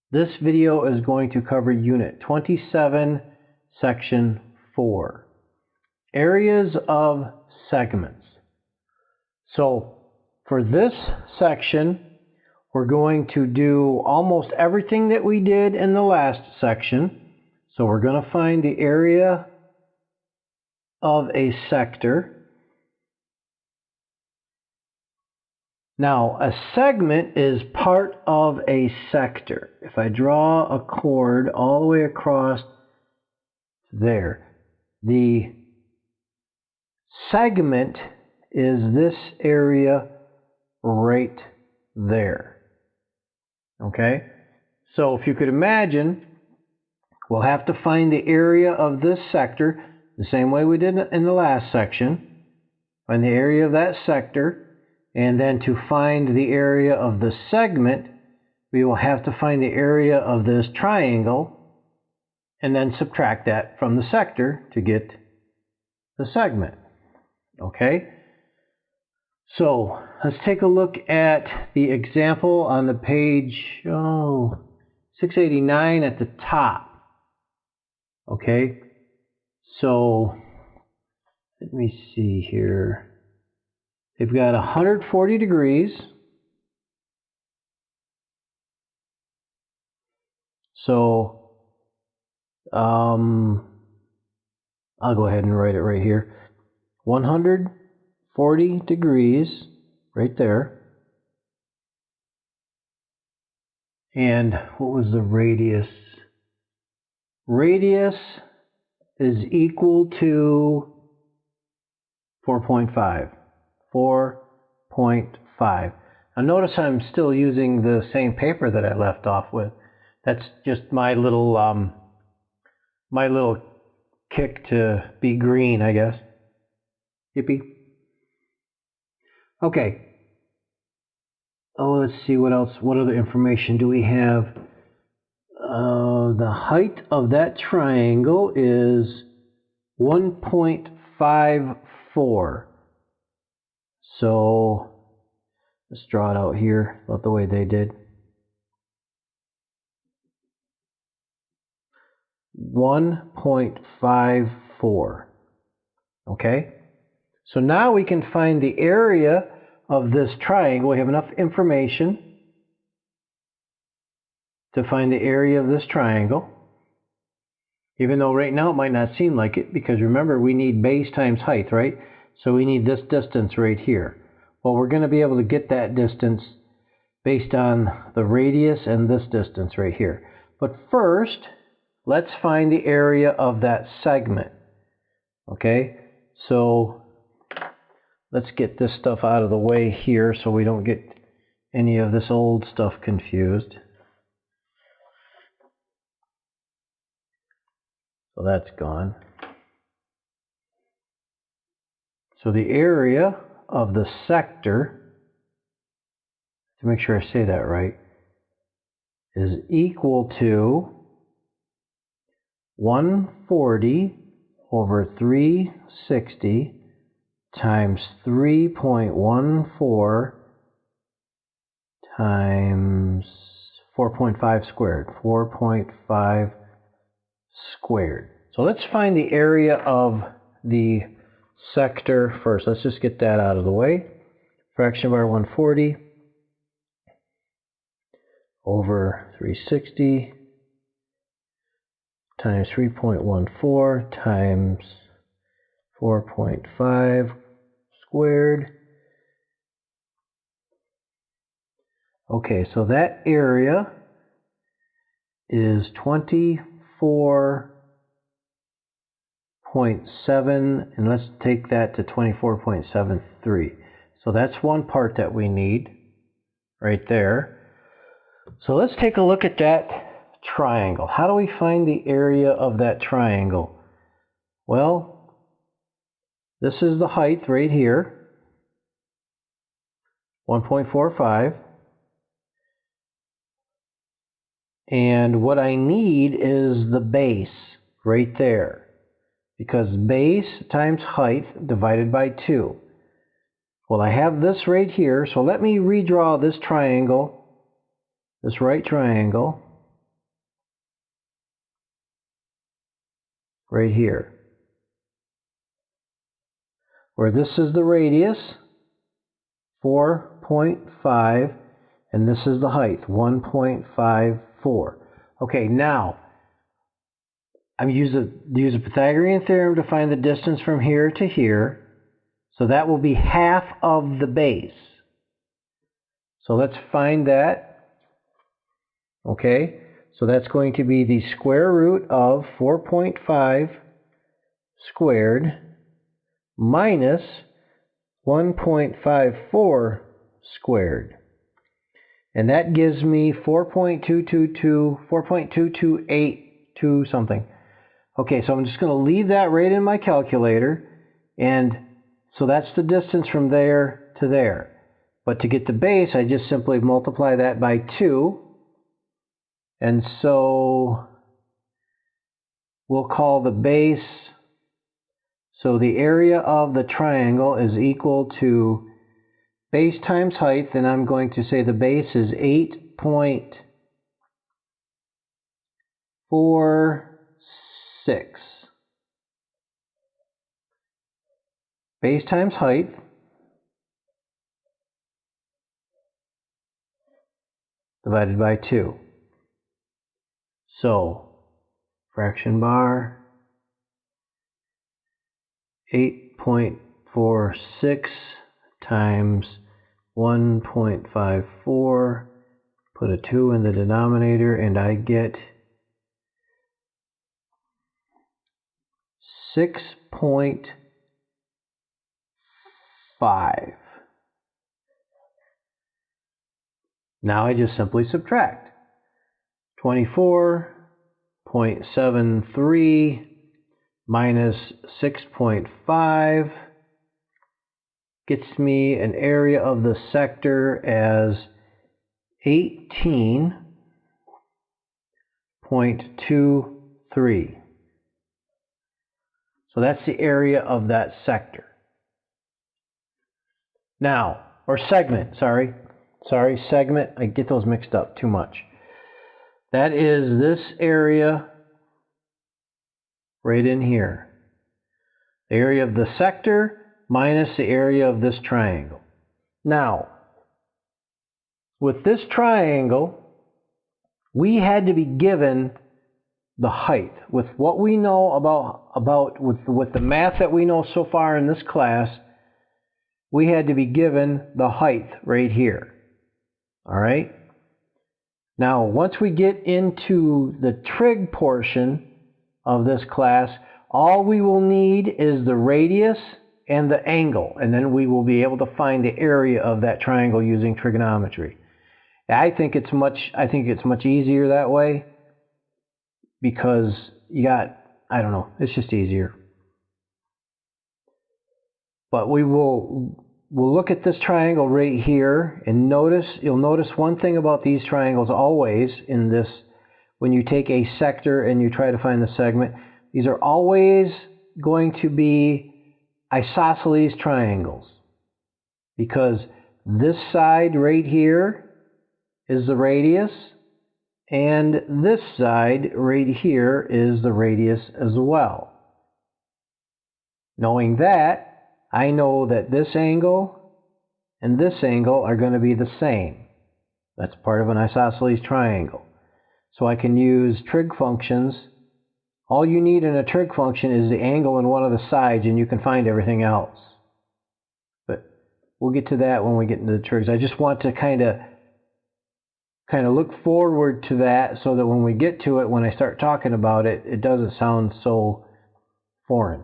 This video is going to cover Unit 27, Section 4, Areas of Segments. So for this section, we're going to do almost everything that we did in the last section. So we're going to find the area of a sector. Now, a segment is part of a sector. If I draw a chord all the way across there, the segment is this area right there. Okay? So if you could imagine, we'll have to find the area of this sector the same way we did in the last section. Find the area of that sector. And then to find the area of the segment, we will have to find the area of this triangle and then subtract that from the sector to get the segment. Okay? So let's take a look at the example on the page 689 at the top. Okay? So let me see here. They've got 140 degrees. So I'll go ahead and write it right here. 140 degrees right there. And what was the radius? Radius is equal to 4.5. 4.5. Now notice I'm still using the same paper that I left off with. That's just my little kick to be green, I guess. Yippee. Okay. Oh, let's see what else. What other information do we have? The height of that triangle is 1.54. So let's draw it out here, about the way they did. 1.54. Okay? So now we can find the area of this triangle. We have enough information to find the area of this triangle. Even though right now it might not seem like it, because remember we need base times height, right? So we need this distance right here. Well, we're going to be able to get that distance based on the radius and this distance right here. But first, let's find the area of that segment. Okay, so let's get this stuff out of the way here so we don't get any of this old stuff confused. So that's gone. So the area of the sector, to make sure I say that right, is equal to 140 over 360 times 3.14 times 4.5 squared. 4.5 squared. So let's find the area of the sector first. Let's just get that out of the way. Fraction of our 140 over 360 times 3.14 times 4.5 squared. Okay, so that area is 24.7, and let's take that to 24.73. So that's one part that we need right there. So let's take a look at that triangle. How do we find the area of that triangle? Well, this is the height right here, 1.45. And what I need is the base right there, because base times height divided by 2. Well, I have this right here, so let me redraw this triangle, this right triangle. right here, where this is the radius, 4.5, and this is the height, 1.54. Okay, now I'm use the Pythagorean theorem to find the distance from here to here. So that will be half of the base. So let's find that. Okay, so that's going to be the square root of 4.5 squared minus 1.54 squared. And that gives me 4.2282 something. Okay, so I'm just going to leave that right in my calculator, and so that's the distance from there to there. But to get the base, I just simply multiply that by 2, and so we'll call the base, so the area of the triangle is equal to base times height, and I'm going to say the base is 8.46. Base times height divided by 2. So, fraction bar, 8.46 times 1.54, put a 2 in the denominator, and I get 6.5. Now I just simply subtract. 24.73 minus 6.5 gets me an area of the sector as 18.23. So that's the area of that sector. Now, or segment, sorry, segment, I get those mixed up too much. That is this area right in here. The area of the sector minus the area of this triangle. Now, with this triangle, we had to be given the height. With what we know with the math that we know so far in this class, we had to be given the height right here. All right? Now, once we get into the trig portion of this class, all we will need is the radius and the angle, and then we will be able to find the area of that triangle using trigonometry. I think it's much easier that way, because I don't know, it's just easier. But we'll look at this triangle right here, and you'll notice one thing about these triangles always in this, when you take a sector and you try to find the segment, these are always going to be isosceles triangles, because this side right here is the radius, and this side right here is the radius as well. Knowing that, I know that this angle and this angle are going to be the same. That's part of an isosceles triangle. So I can use trig functions. All you need in a trig function is the angle in one of the sides, and you can find everything else. But we'll get to that when we get into the trigs. I just want to kind of look forward to that, so that when we get to it, when I start talking about it, it doesn't sound so foreign.